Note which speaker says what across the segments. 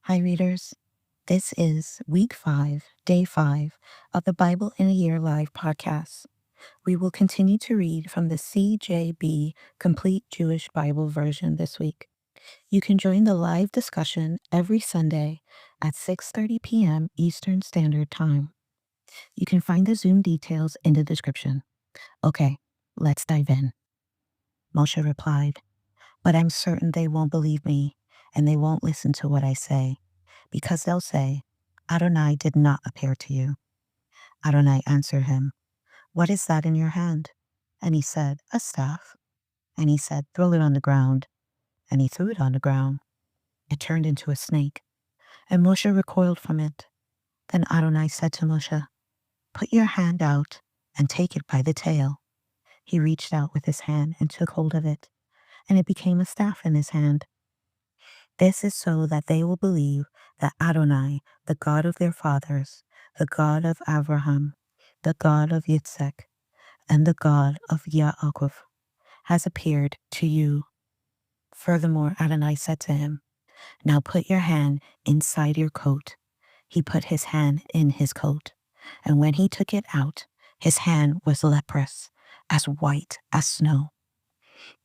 Speaker 1: Hi, readers. This is week 5, day 5 of the Bible in a Year Live podcast. We will continue to read from the CJB Complete Jewish Bible Version this week. You can join the live discussion every Sunday at 6:30 p.m. Eastern Standard Time. You can find the Zoom details in the description. Okay, let's dive in. Moshe replied, "But I'm certain they won't believe me, and they won't listen to what I say, because they'll say, 'Adonai did not appear to you.'" Adonai answered him, "What is that in your hand?" And he said, "A staff." And he said, "Throw it on the ground." And he threw it on the ground. It turned into a snake, and Moshe recoiled from it. Then Adonai said to Moshe, "Put your hand out and take it by the tail." He reached out with his hand and took hold of it, and it became a staff in his hand. This is so that they will believe that Adonai, the God of their fathers, the God of Abraham, the God of Yitzhak, and the God of Yaakov, has appeared to you. Furthermore, Adonai said to him, "Now put your hand inside your coat." He put his hand in his coat, and when he took it out, his hand was leprous, as white as snow.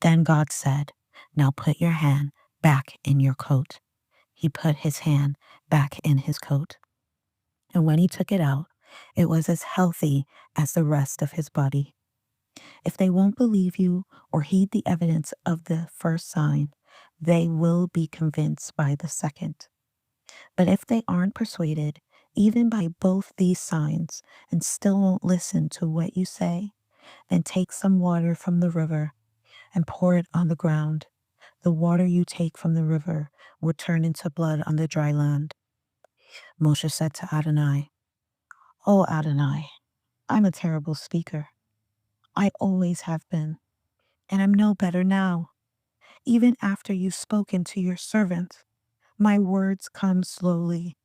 Speaker 1: Then God said, "Now put your hand back in your coat." He put his hand back in his coat, and when he took it out, it was as healthy as the rest of his body. If they won't believe you or heed the evidence of the first sign, they will be convinced by the second. But if they aren't persuaded, even by both these signs, and still won't listen to what you say, then take some water from the river and pour it on the ground. The water you take from the river will turn into blood on the dry land. Moshe said to Adonai, "Oh, Adonai, I'm a terrible speaker. I always have been, and I'm no better now. Even after you've spoken to your servant, my words come slowly.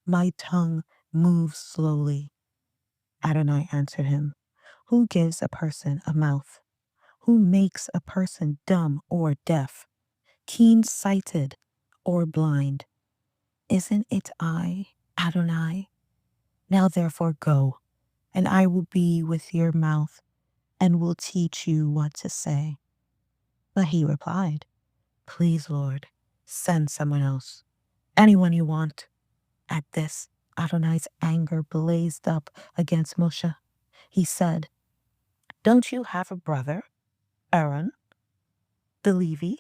Speaker 1: My tongue moves slowly." Adonai answered him, "Who gives a person a mouth? Who makes a person dumb or deaf, keen-sighted or blind? Isn't it I, Adonai? Now therefore go, and I will be with your mouth and will teach you what to say." But he replied, "Please, Lord, send someone else, anyone you want." At this, Adonai's anger blazed up against Moshe. He said, "Don't you have a brother, Aaron, the Levi?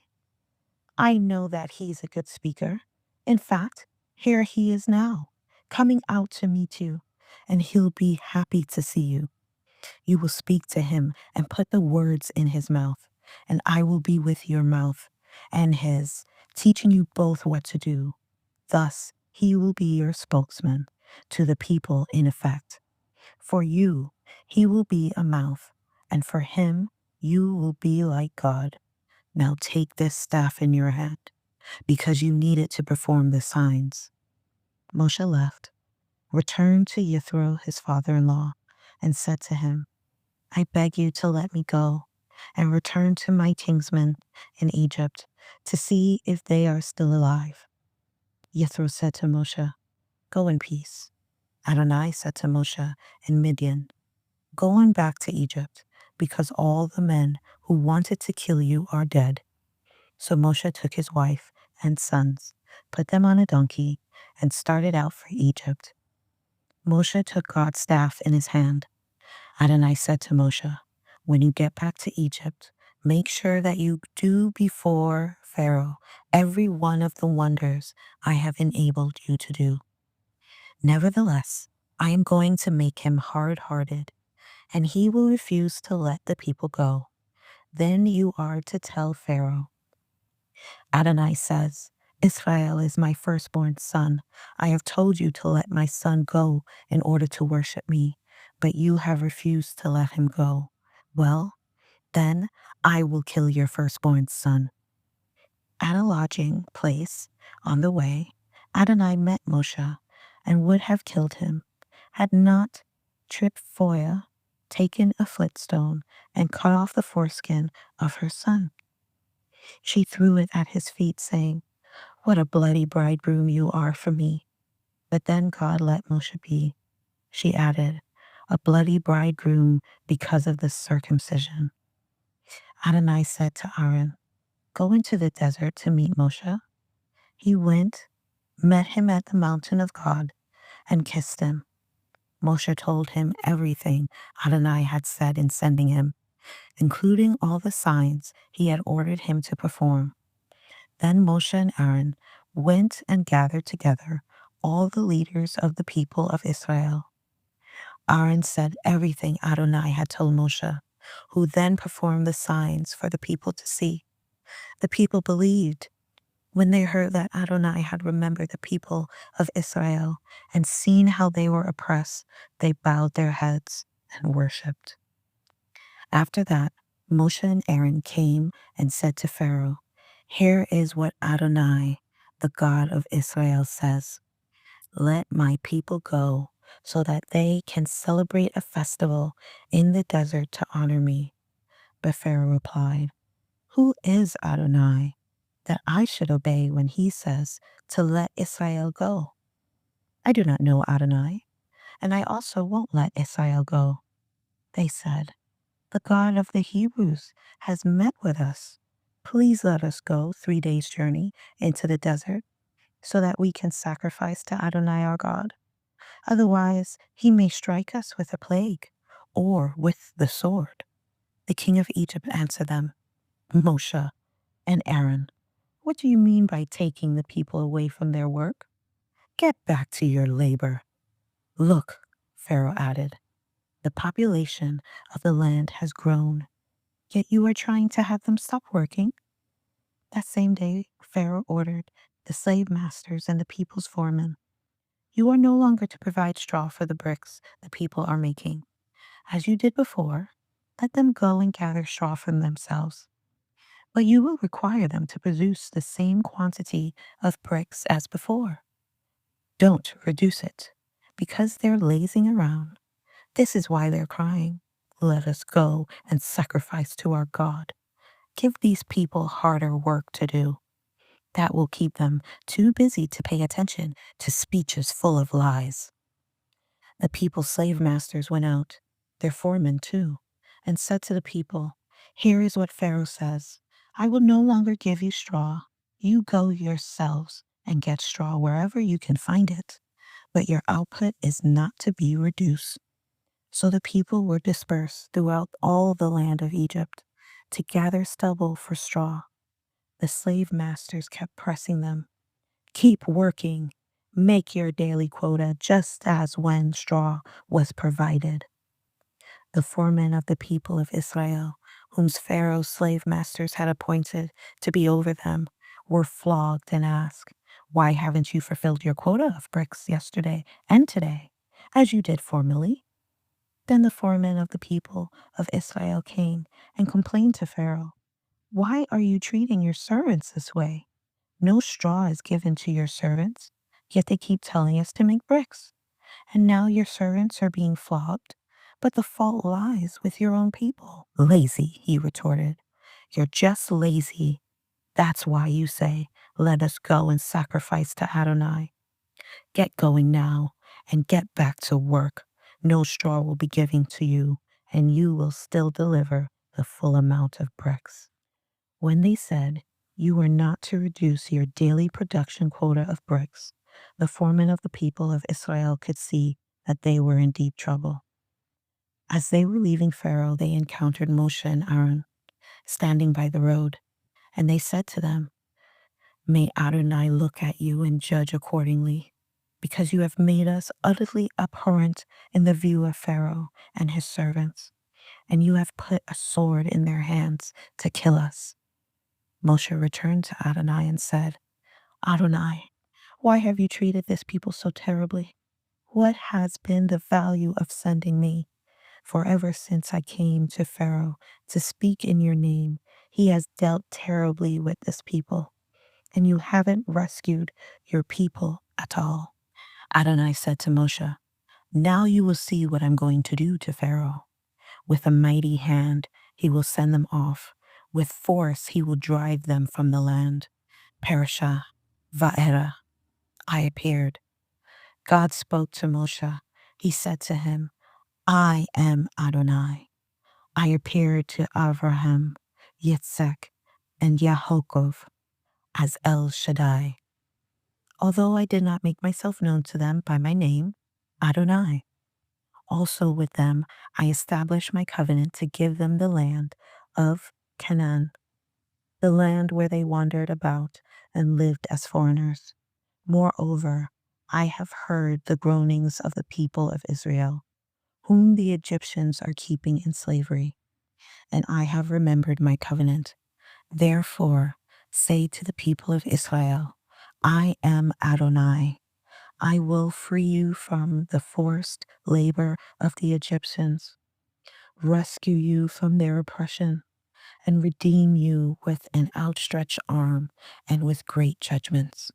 Speaker 1: I know that he's a good speaker. In fact, here he is now, coming out to meet you, and he'll be happy to see you. You will speak to him and put the words in his mouth, and I will be with your mouth and his, teaching you both what to do. Thus, he will be your spokesman to the people in effect. For you, he will be a mouth, and for him, you will be like God. Now take this staff in your hand, because you need it to perform the signs." Moshe left, returned to Yithro, his father-in-law, and said to him, "I beg you to let me go and return to my kinsmen in Egypt to see if they are still alive." Yithro said to Moshe, "Go in peace." Adonai said to Moshe in Midian, "Go on back to Egypt, because all the men who wanted to kill you are dead." So Moshe took his wife and sons, put them on a donkey, and started out for Egypt. Moshe took God's staff in his hand. Adonai said to Moshe, "When you get back to Egypt, make sure that you do before Pharaoh every one of the wonders I have enabled you to do. Nevertheless, I am going to make him hard-hearted, and he will refuse to let the people go. Then you are to tell Pharaoh, 'Adonai says, Israel is my firstborn son. I have told you to let my son go in order to worship me, but you have refused to let him go. Well, then I will kill your firstborn son.'" At a lodging place on the way, Adonai met Moshe and would have killed him, had not Tripphia taken a flintstone and cut off the foreskin of her son. She threw it at his feet, saying, What a bloody bridegroom you are for me. But then God let Moshe be. She added, a bloody bridegroom because of the circumcision. Adonai said to Aaron, go into the desert to meet Moshe. He went, met him at the mountain of God, and kissed him. Moshe told him everything Adonai had said in sending him, including all the signs he had ordered him to perform. Then Moshe and Aaron went and gathered together all the leaders of the people of Israel. Aaron said everything Adonai had told Moshe, who then performed the signs for the people to see. The people believed. When they heard that Adonai had remembered the people of Israel and seen how they were oppressed, they bowed their heads and worshipped. After that, Moshe and Aaron came and said to Pharaoh, here is what Adonai, the God of Israel, says. Let my people go so that they can celebrate a festival in the desert to honor me. But Pharaoh replied, who is Adonai, that I should obey when he says to let Israel go? I do not know Adonai, and I also won't let Israel go. They said, the God of the Hebrews has met with us. Please let us go 3 days' journey into the desert so that we can sacrifice to Adonai our God. Otherwise, he may strike us with a plague or with the sword. The king of Egypt answered them, Moshe and Aaron, what do you mean by taking the people away from their work? Get back to your labor. Look, Pharaoh added, the population of the land has grown, yet you are trying to have them stop working. That same day, Pharaoh ordered the slave masters and the people's foremen, you are no longer to provide straw for the bricks the people are making. As you did before, let them go and gather straw for themselves. But you will require them to produce the same quantity of bricks as before. Don't reduce it, because they're lazing around. This is why they're crying. Let us go and sacrifice to our God. Give these people harder work to do. That will keep them too busy to pay attention to speeches full of lies. The people's slave masters went out, their foremen too, and said to the people, here is what Pharaoh says. I will no longer give you straw. You go yourselves and get straw wherever you can find it, but your output is not to be reduced. So the people were dispersed throughout all the land of Egypt to gather stubble for straw. The slave masters kept pressing them. Keep working. Make your daily quota just as when straw was provided. The foremen of the people of Israel, whom Pharaoh's slave masters had appointed to be over them, were flogged and asked, why haven't you fulfilled your quota of bricks yesterday and today, as you did formerly? Then the foremen of the people of Israel came and complained to Pharaoh, why are you treating your servants this way? No straw is given to your servants, yet they keep telling us to make bricks. And now your servants are being flogged, but the fault lies with your own people. Lazy, he retorted. You're just lazy. That's why you say, let us go and sacrifice to Adonai. Get going now and get back to work. No straw will be given to you, and you will still deliver the full amount of bricks. When they said, you are not to reduce your daily production quota of bricks, the foremen of the people of Israel could see that they were in deep trouble. As they were leaving Pharaoh, they encountered Moshe and Aaron standing by the road, and they said to them, may Adonai look at you and judge accordingly, because you have made us utterly abhorrent in the view of Pharaoh and his servants, and you have put a sword in their hands to kill us. Moshe returned to Adonai and said, Adonai, why have you treated this people so terribly? What has been the value of sending me? For ever since I came to Pharaoh to speak in your name, he has dealt terribly with this people, and you haven't rescued your people at all. Adonai said to Moshe, now you will see what I'm going to do to Pharaoh. With a mighty hand, he will send them off. With force, he will drive them from the land. Parashah, Va'era, I appeared. God spoke to Moshe. He said to him, I am Adonai. I appeared to Abraham, Yitzhak, and Yaakov as El Shaddai, although I did not make myself known to them by my name, Adonai. Also with them I established my covenant to give them the land of Canaan, the land where they wandered about and lived as foreigners. Moreover, I have heard the groanings of the people of Israel, whom the Egyptians are keeping in slavery, and I have remembered my covenant. Therefore, say to the people of Israel, I am Adonai. I will free you from the forced labor of the Egyptians, rescue you from their oppression, and redeem you with an outstretched arm and with great judgments.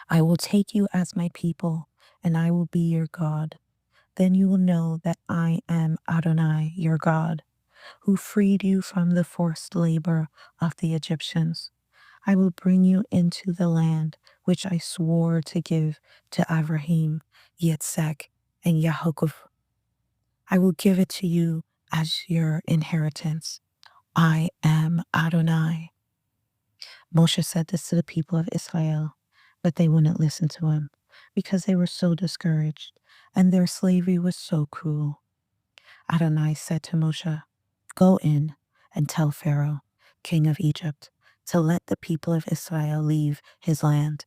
Speaker 1: I will take you as my people, and I will be your God. Then you will know that I am Adonai, your God, who freed you from the forced labor of the Egyptians. I will bring you into the land which I swore to give to Abraham, Yitzhak, and Yaakov. I will give it to you as your inheritance. I am Adonai. Moshe said this to the people of Israel, but they wouldn't listen to him because they were so discouraged and their slavery was so cruel. Adonai said to Moshe, Go in and tell Pharaoh, king of Egypt, to let the people of Israel leave his land.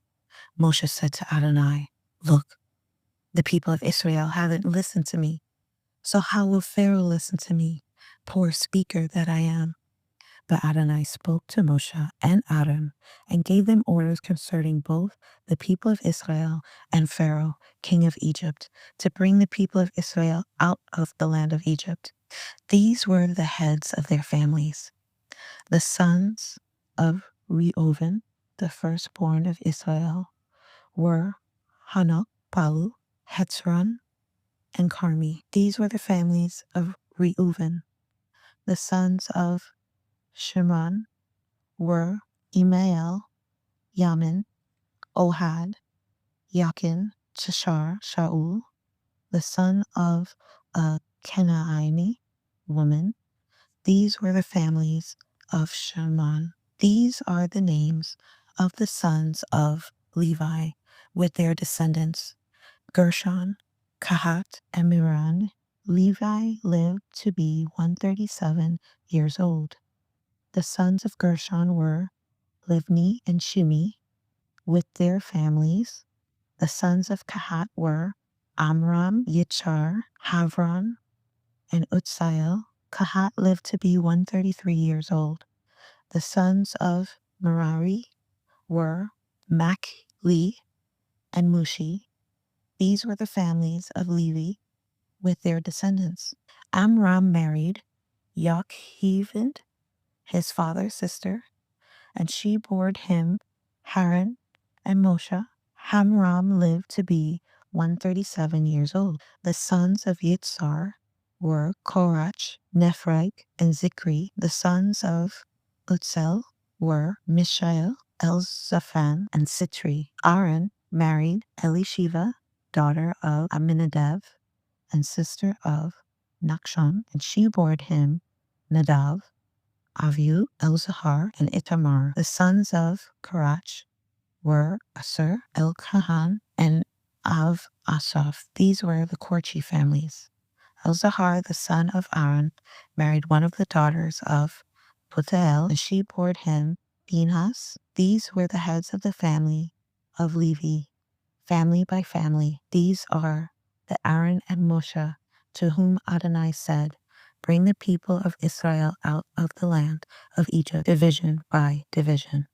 Speaker 1: Moshe said to Adonai, Look, the people of Israel haven't listened to me, so how will Pharaoh listen to me, poor speaker that I am? But Adonai spoke to Moshe and Aaron and gave them orders concerning both the people of Israel and Pharaoh, king of Egypt, to bring the people of Israel out of the land of Egypt. These were the heads of their families. The sons of Reuven, the firstborn of Israel, were Hanok, Palu, Hetzron, and Carmi. These were the families of Reuven. The sons of Shimron were Emael, Yamin, Ohad, Yakin, Chashar, Shaul, the son of a Canaanite woman. These were the families of Shimron. These are the names of the sons of Levi with their descendants, Gershon, Kahat, and Miran. Levi lived to be 137 years old. The sons of Gershon were Livni and Shimi with their families. The sons of Kahat were Amram, Yitzhar, Havron, and Utziel. Kahat lived to be 133 years old. The sons of Merari were Machli and Mushi. These were the families of Levi with their descendants. Amram married Yocheved, his father's sister, and she bore him Haran and Moshe. Amram lived to be 137 years old. The sons of Yitzhar were Korach, Nephrite, and Zikri. The sons of Utzel were Mishael, Elzaphan, and Sitri. Aaron married Elisheva, daughter of Aminadab and sister of Nachshon, and she bore him Nadav, Avihu, Elzahar, and Itamar. The sons of Korach were Asur, Elkahan, and Av Asaph. These were the Korchi families. Elzahar, the son of Aaron, married one of the daughters of Putiel, and she bore him Pinhas. These were the heads of the family of Levi, family by family. These are the Aaron and Moshe, to whom Adonai said, Bring the people of Israel out of the land of Egypt, division by division.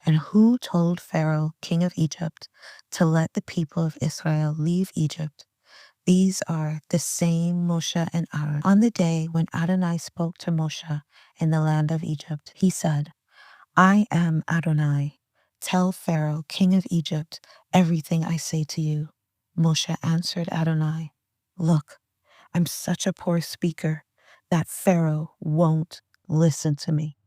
Speaker 1: And who told Pharaoh, king of Egypt, to let the people of Israel leave Egypt? These are the same Moshe and Aaron. On the day when Adonai spoke to Moshe in the land of Egypt, he said, I am Adonai. Tell Pharaoh, king of Egypt, everything I say to you. Moshe answered Adonai, Look, I'm such a poor speaker that Pharaoh won't listen to me.